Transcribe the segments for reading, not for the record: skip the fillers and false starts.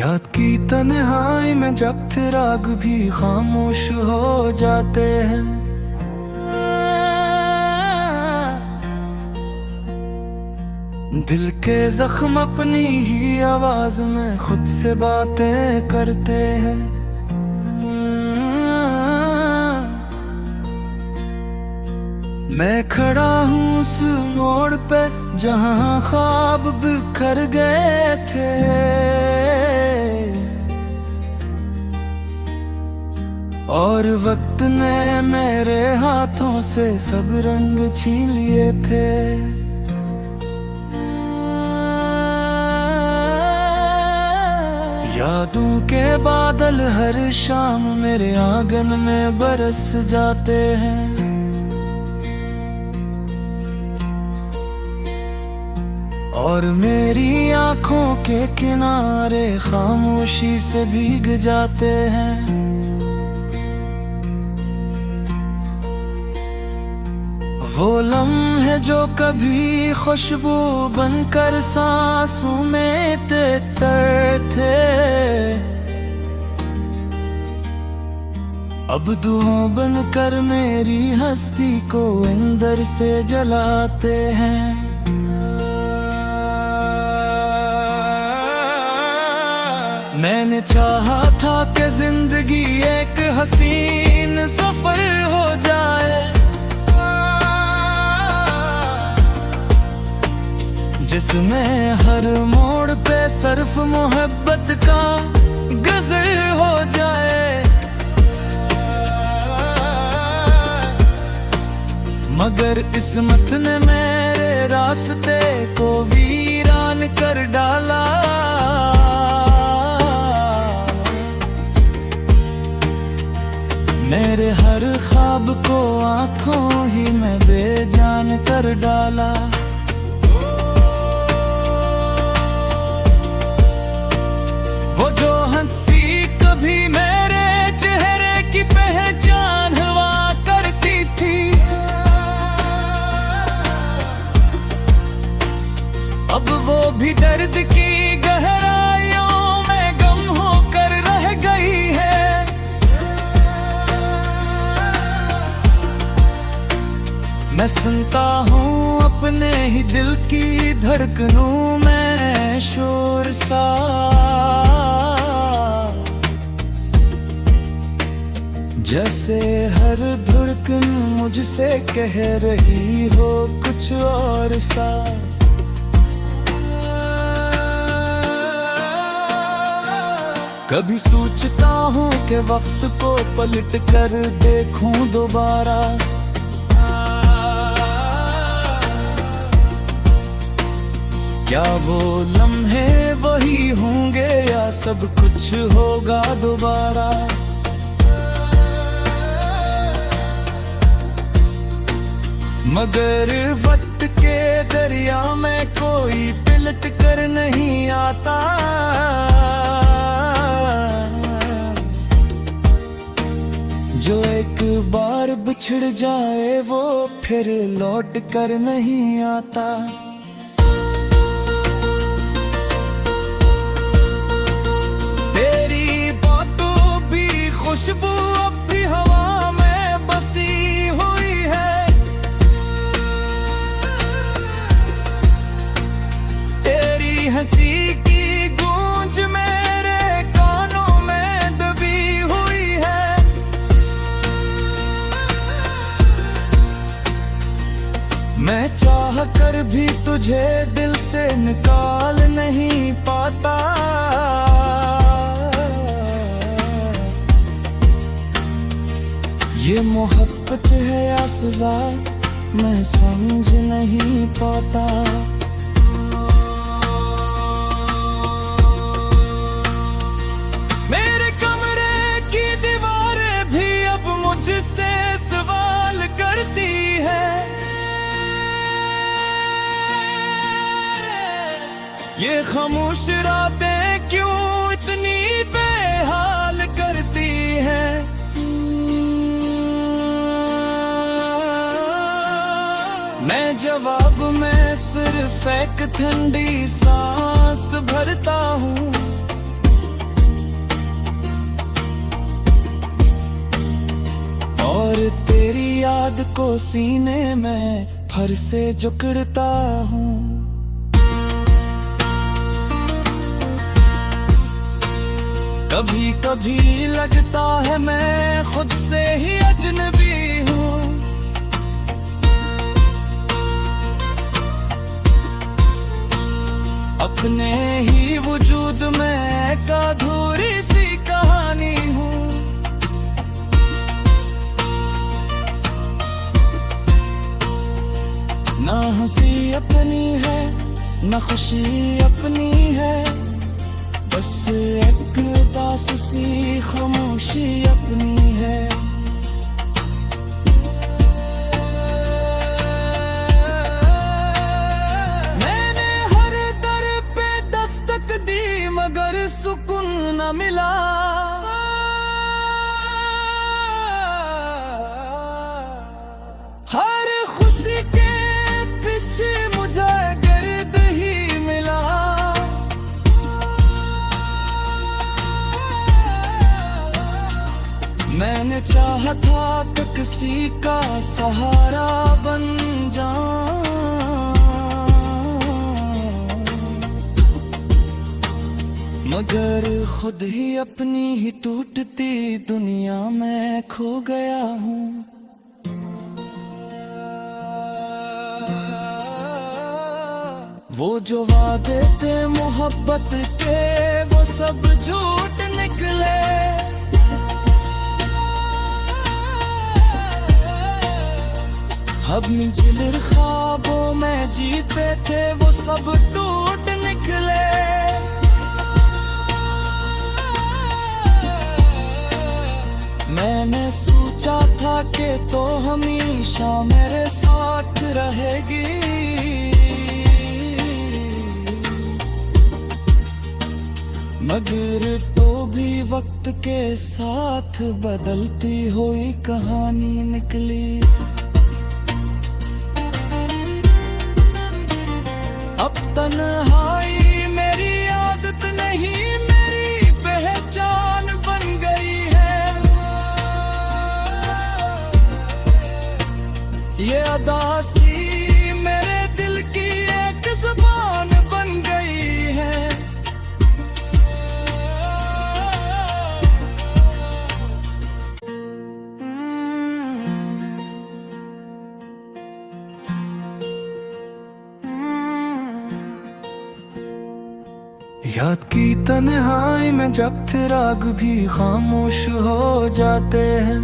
याद की तन्हाई में जब चिराग भी खामोश हो जाते हैं, दिल के जख्म अपनी ही आवाज में खुद से बातें करते हैं। मैं खड़ा हूँ उस मोड़ पे जहाँ ख्वाब बिखर गए थे, और वक्त ने मेरे हाथों से सब रंग छीन लिए थे। यादों के बादल हर शाम मेरे आंगन में बरस जाते हैं, और मेरी आंखों के किनारे खामोशी से भीग जाते हैं। वो लम्हे जो कभी खुशबू बनकर सांसों में तर थे, अब धुआं बनकर मेरी हस्ती को अंदर से जलाते हैं। मैंने चाहा था कि जिंदगी एक हसीन सफर हो जाए, जिसमें हर मोड़ पे सिर्फ मोहब्बत का गजल हो जाए। मगर किस्मत ने मेरे रास्ते को वीरान कर डाला, मेरे हर ख्वाब को आंखों ही में बेजान कर डाला। वो जो हंसी कभी मेरे चेहरे की पहचान हुआ करती थी, अब वो भी दर्द की गहराइयों में गम होकर रह गई है। मैं सुनता हूँ अपने ही दिल की धड़कनों में शोर सा, जैसे हर धड़कन मुझसे कह रही हो कुछ और सा। कभी सोचता हूँ कि वक्त को पलट कर देखूं दोबारा, क्या वो लम्हे वही होंगे या सब कुछ होगा दोबारा। मगर वक्त के दरिया में कोई पिलट कर नहीं आता, जो एक बार बिछड़ जाए वो फिर लौट कर नहीं आता। तेरी बातों भी खुशबू अब भी हवा में बसी हुई है, तेरी हंसी की गूंज मेरे कानों में दबी हुई है। मैं चाह कर भी तुझे दिल से निकाल नहीं पाता, ये मोहब्बत है या सजा मैं समझ नहीं पाता। मेरे कमरे की दीवारें भी अब मुझसे सवाल करती है, ये खामोश रातें क्यों इतनी बेहाल करती हैं। मैं जवाब में सिर्फ एक ठंडी सांस भरता हूँ, और तेरी याद को सीने में फर से जकड़ता हूँ। कभी कभी लगता है मैं खुद से ही अजनबी हूँ। अपने ही वजूद में एक अधूरी सी कहानी हूँ। ना हंसी अपनी है ना खुशी अपनी है, बस एक उदास सी खामोशी अपनी है। मैंने हर दर पे दस्तक दी मगर सुकून न मिला। हर खुशी के पीछे मुझे दर्द ही मिला। मैंने चाहा था कि किसी का सहारा बन जाऊं, मगर खुद ही अपनी ही टूटती दुनिया में खो गया हूँ। वो जो वादे थे मोहब्बत के वो सब झूठ निकले। हम जिन ख्वाबों में जीते थे वो सब टूट निकले। मैंने सोचा था कि तो हमेशा मेरे साथ रहेगी, मगर तो भी वक्त के साथ बदलती हुई कहानी निकली। अब तन्हाई मेरी आदत नहीं मेरी पहचान बन गई है। ये अदासी मेरे दिल की एक ज़बान बन गई है। याद की तन्हाई में जब चिराग भी खामोश हो जाते हैं,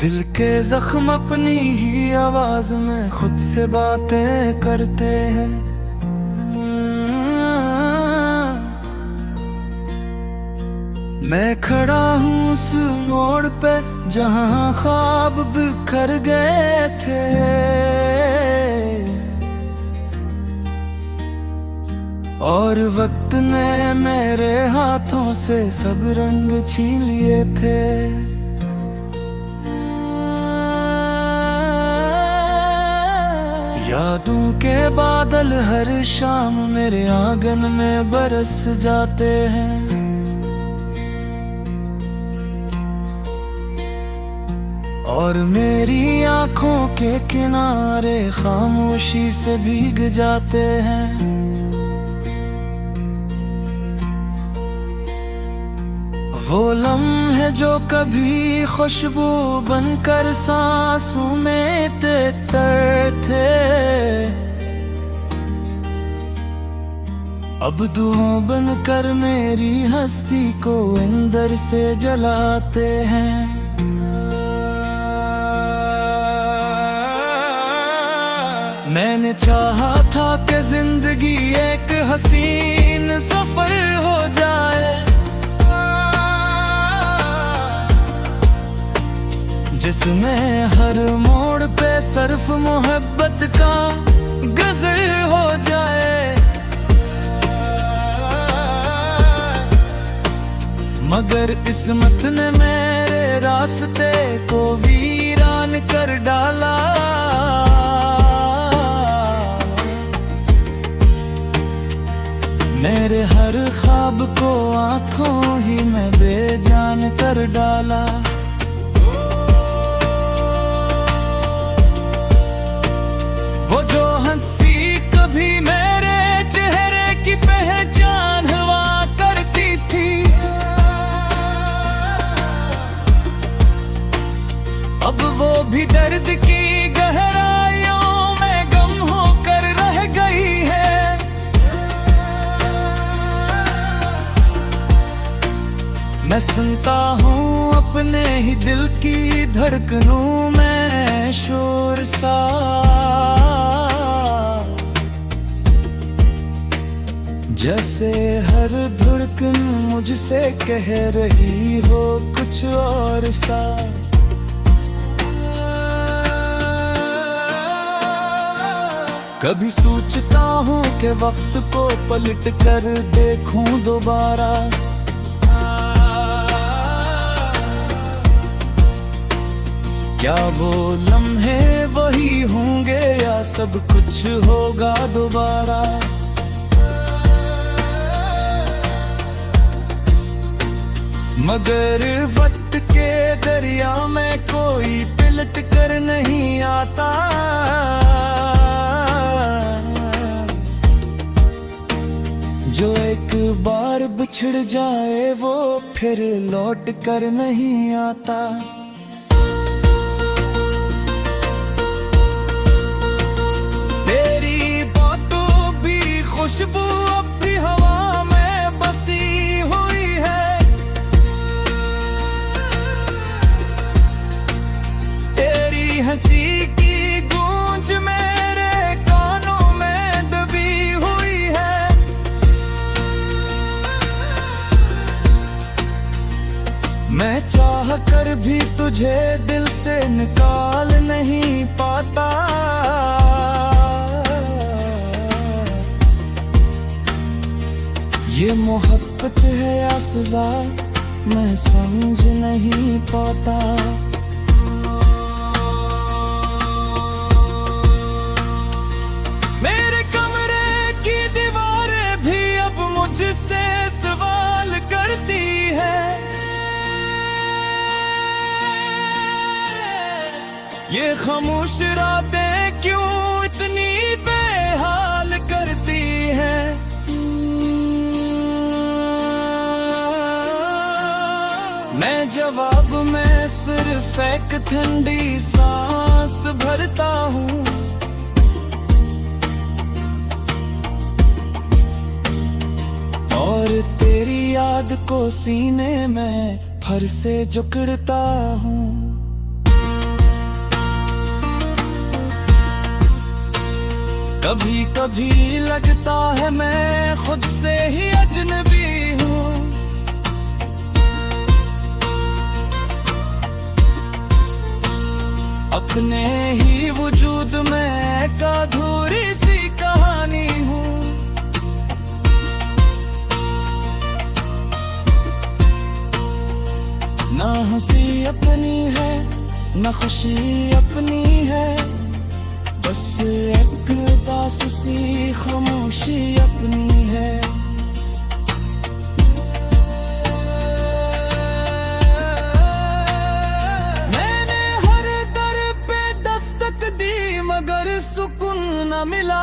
दिल के जख्म अपनी ही आवाज में खुद से बातें करते हैं। मैं खड़ा हूँ उस मोड़ पे जहाँ ख्वाब बिखर गए थे, और वक्त ने मेरे हाथों से सब रंग छीन लिए थे। यादों के बादल हर शाम मेरे आंगन में बरस जाते हैं, और मेरी आंखों के किनारे खामोशी से भीग जाते हैं। वो लम्हे जो कभी खुशबू बनकर सांसों में तेतर थे, अब दुआओं बनकर मेरी हस्ती को अंदर से जलाते हैं। मैंने चाहा था कि जिंदगी एक हसीन सफर हो जाए, जिसमें हर मोड़ पे सिर्फ मोहब्बत का गज़ल हो जाए। मगर किस्मत ने मेरे रास्ते को वीरान कर डाला। मेरे हर ख्वाब को आँखों कर डाला। वो जो हंसी कभी मेरे चेहरे की पहचान हुआ करती थी, अब वो भी दर्द की गहराइयों में गम होकर रह गई है। मैं सुनता हूँ अपने ही दिल की धड़कनों में शोर सा, जैसे हर धड़कन मुझसे कह रही हो कुछ और सा। कभी सोचता हूँ कि वक्त को पलट कर देखूं दोबारा, क्या वो लम्हे वही होंगे या सब कुछ होगा दोबारा। मगर वक्त के दरिया में कोई पिलट कर नहीं आता। जो एक बार बिछड़ जाए वो फिर लौट कर नहीं आता। तेरी बातों भी खुशबू अब भी हवा में बसी हुई है। तेरी हंसी की गूंज मेरे कानों में दबी हुई है। मैं चाह कर भी तुझे दिल से निकाल नहीं पाता। ये मोहब्बत है या सजा मैं समझ नहीं पाता। मेरे कमरे की दीवारें भी अब मुझसे सवाल करती है। ये खामोश रातें क्यों इतनी बेहाल करती हैं। मैं जवाब में सिर्फ एक ठंडी सांस भरता हूँ। और तेरी याद को सीने में फर से जकड़ता हूँ। कभी कभी लगता है मैं खुद से ही अजनबी हूँ। अपने ही वजूद में एक अधूरी सी कहानी हूँ। ना हंसी अपनी है ना खुशी अपनी है, बस एक दास सी खामोशी अपनी है। मैंने हर दर पे दस्तक दी मगर सुकून न मिला।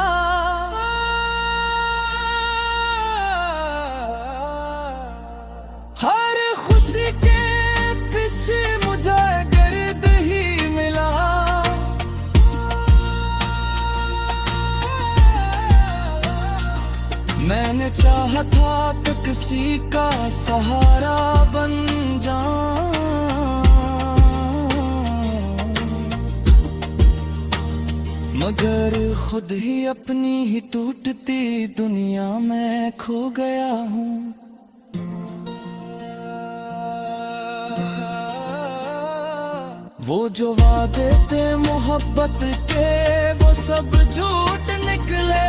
हर खुशी के पीछे मुझे दर्द ही मिला। मैंने चाहा था कि किसी का सहारा बन जाऊं, मगर खुद ही अपनी ही टूटती दुनिया में खो गया हूँ। वो जो वादे थे मोहब्बत के वो सब झूठ निकले।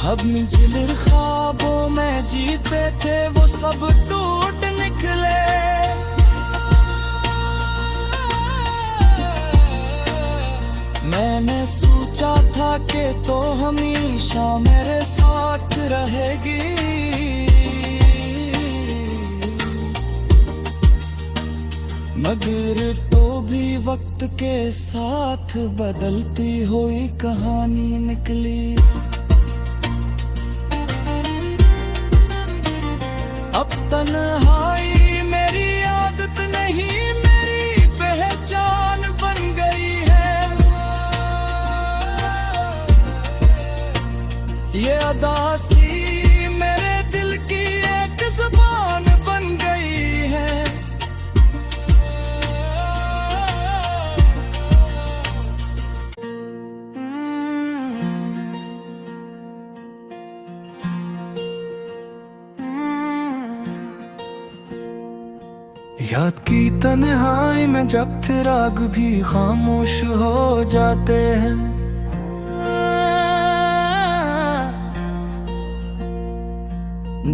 हम जिन ख्वाबों में जीते थे वो सब टूट निकले। मैंने सोचा था कि तो हमेशा मेरे साथ रहेगी। मगर तो भी वक्त के साथ बदलती हुई कहानी निकली। अब तन्हाई मेरी आदत नहीं, मेरी पहचान बन गई है। ये अदासी मेरे दिल की एक ज़ुबान बन गई है। याद की तन्हाई में जब चिराग भी खामोश हो जाते हैं,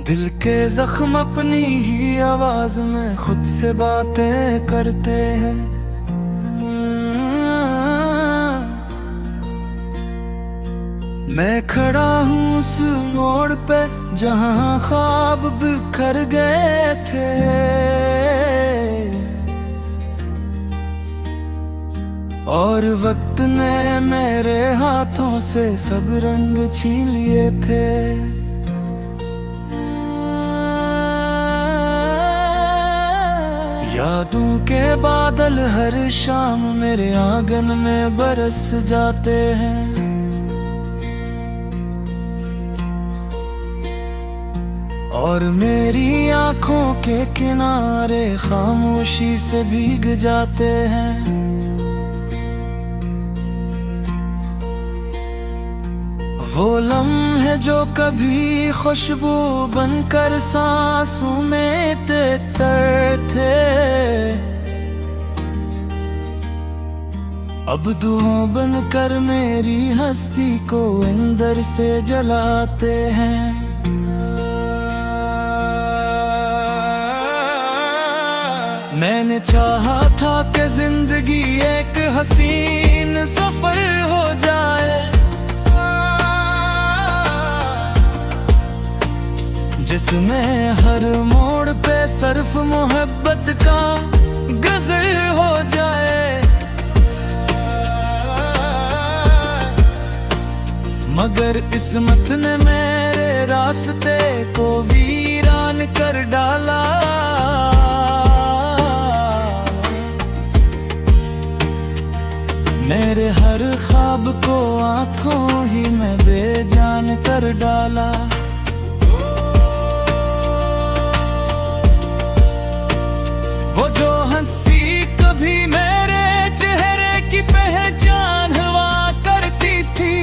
दिल के जख्म अपनी ही आवाज में खुद से बातें करते हैं। मैं खड़ा हूँ उस मोड़ पे जहाँ ख्वाब बिखर गए थे। और वक्त ने मेरे हाथों से सब रंग छीन लिए थे। यादों के बादल हर शाम मेरे आंगन में बरस जाते हैं। और मेरी आंखों के किनारे खामोशी से भीग जाते हैं। वो लम्हे जो कभी खुशबू बनकर सांसों में तर थे, अब धुआं बनकर मेरी हस्ती को अंदर से जलाते हैं। मैंने चाहा था कि जिंदगी एक हसीन सफर हो जाए, जिसमें हर मोड़ पे सिर्फ मोहब्बत का गजल हो जाए। मगर किस्मत ने मेरे रास्ते को वीरान कर डाला। मेरे हर ख्वाब को आंखों ही में बेजान कर डाला। वो जो हंसी कभी मेरे चेहरे की पहचान हुआ करती थी,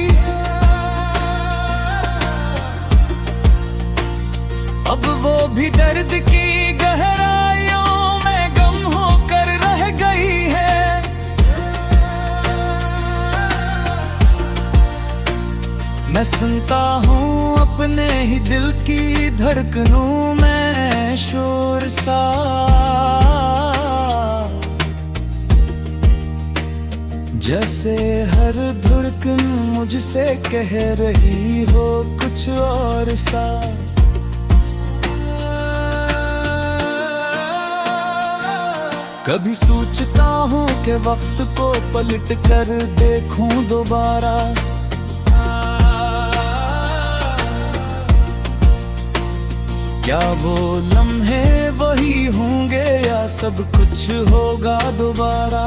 अब वो भी दर्द की गहराइयों में गम होकर रह गई है। मैं सुनता हूँ अपने ही दिल की धड़कनों में शोर सा, जैसे हर धड़कन मुझसे कह रही हो कुछ और सा। कभी सोचता हूँ कि वक्त को पलट कर देखूं दोबारा, क्या वो लम्हे वही होंगे या सब कुछ होगा दोबारा।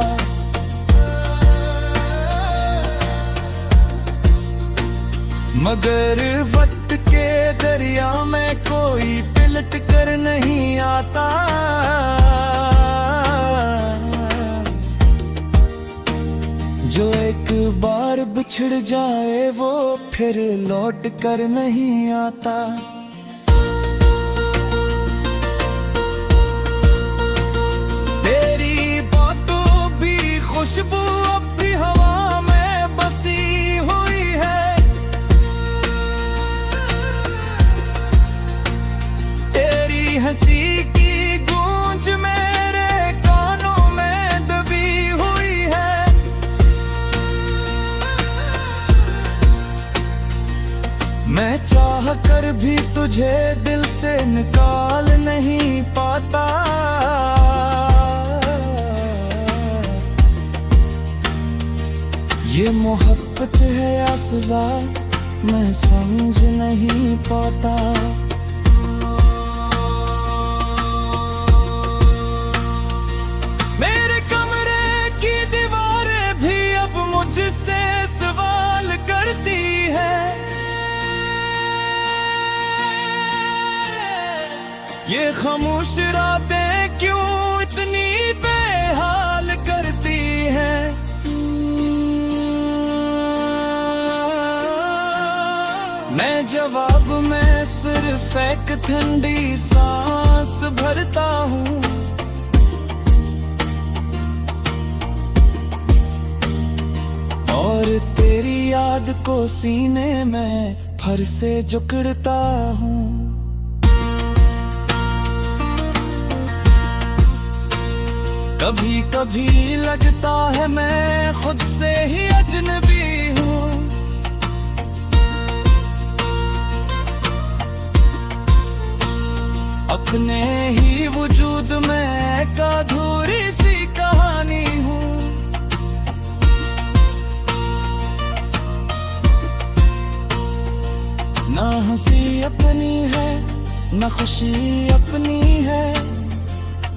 मगर वक्त के दरिया में कोई पिलट कर नहीं आता। जो एक बार बिछड़ जाए वो फिर लौट कर नहीं आता। तेरी बातों भी खुशबू अब भी हवा में बसी हुई है। तेरी हंसी की गूंज मेरे कानों में दबी हुई है। मैं चाह कर भी तुझे दिल से निकाल नहीं पाता। ये मोहब्बत है या सजा, मैं समझ नहीं पाता। मेरे कमरे की दीवारें भी अब मुझसे सवाल करती है। ये खामोश रातें क्यों इतनी बेहाल करती हैं। मैं जवाब में सिर्फ एक ठंडी सांस भरता हूँ। और तेरी याद को सीने में फर से जकड़ता हूँ। कभी कभी लगता है मैं खुद से ही अजनबी हूँ। अपने ही वजूद में एक अधूरी सी कहानी हूँ। ना हंसी अपनी है ना खुशी अपनी है,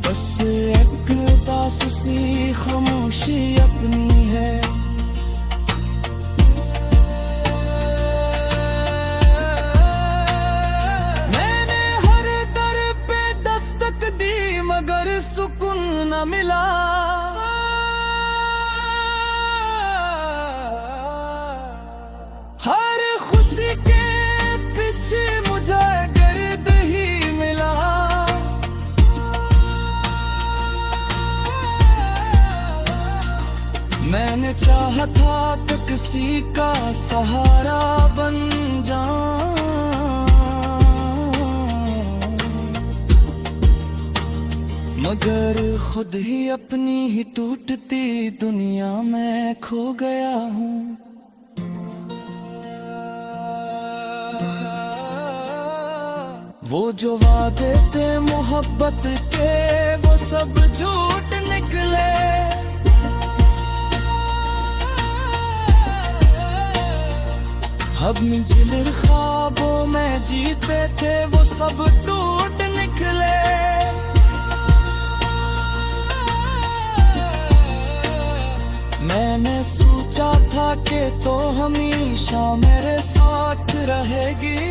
बस एक उदास सी खामोशी अपनी है। मैंने हर दर पे दस्तक दी मगर सुकून न मिला। हर खुशी के पीछे मुझे गर्द ही मिला। मैंने चाहा था कि किसी का सहारा बन जाऊं, मगर खुद ही अपनी ही टूटती दुनिया में खो गया हूँ। वो जो वादे थे मोहब्बत के वो सब झूठ निकले। अब जिन ख्वाबों में जीते थे वो सब टूट निकले। मैंने सोचा था कि तो हमेशा मेरे साथ रहेगी,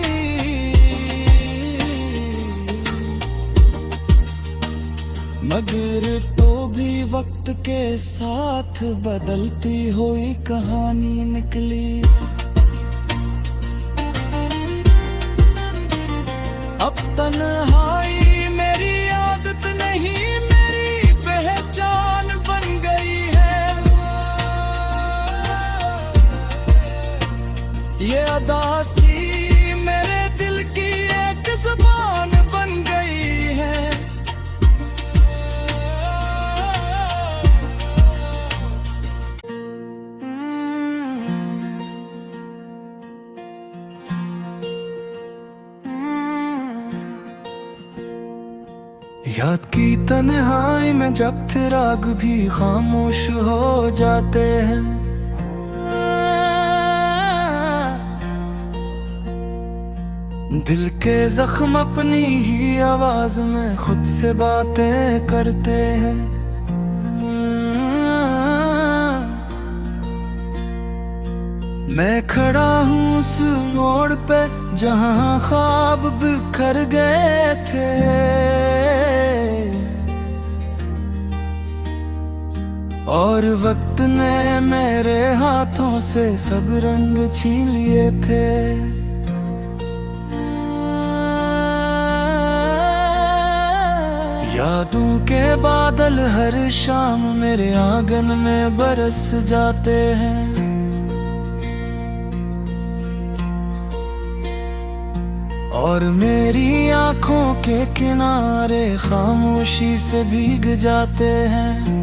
मगर तो भी वक्त के साथ बदलती हुई कहानी निकली। अब तन्हाई मेरी आदत नहीं मेरी पहचान बन गई है। ये अदासी मेरे दिल की एक ज़बान बन गई है। याद की तन्हाई में जब चिराग भी खामोश हो जाते हैं, दिल के जख्म अपनी ही आवाज में खुद से बातें करते हैं। मैं खड़ा हूँ उस मोड़ पे जहाँ ख्वाब बिखर गए थे। और वक्त ने मेरे हाथों से सब रंग छीन लिए थे। यादों के बादल हर शाम मेरे आंगन में बरस जाते हैं। और मेरी आंखों के किनारे खामोशी से भीग जाते हैं।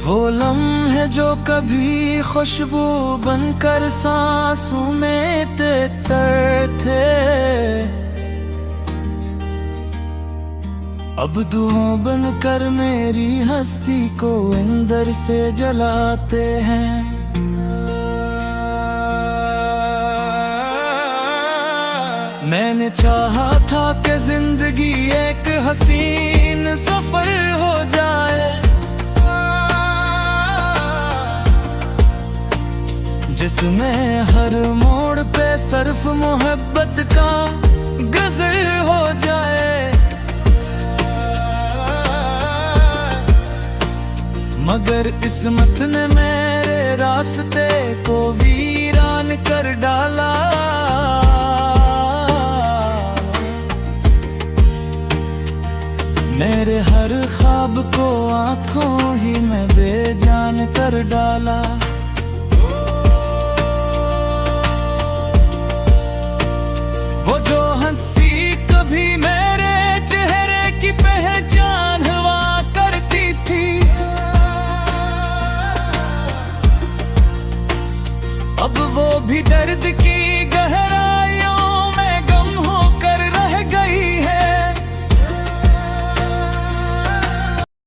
वो लम्हे है जो कभी खुशबू बनकर सांसों में तेतर थे, अब दुआओं बनकर मेरी हस्ती को अंदर से जलाते हैं। मैंने चाहा था कि जिंदगी एक हसीन सफर हो जाए, जिसमें हर मोड़ पे सिर्फ मोहब्बत का गजल हो जाए। मगर किस्मत ने मेरे रास्ते को वीरान कर डाला। मेरे हर ख्वाब को आंखों ही में बेजान कर डाला। वो जो हंसी कभी मेरे चेहरे की पहचान हुआ करती थी, अब वो भी दर्द की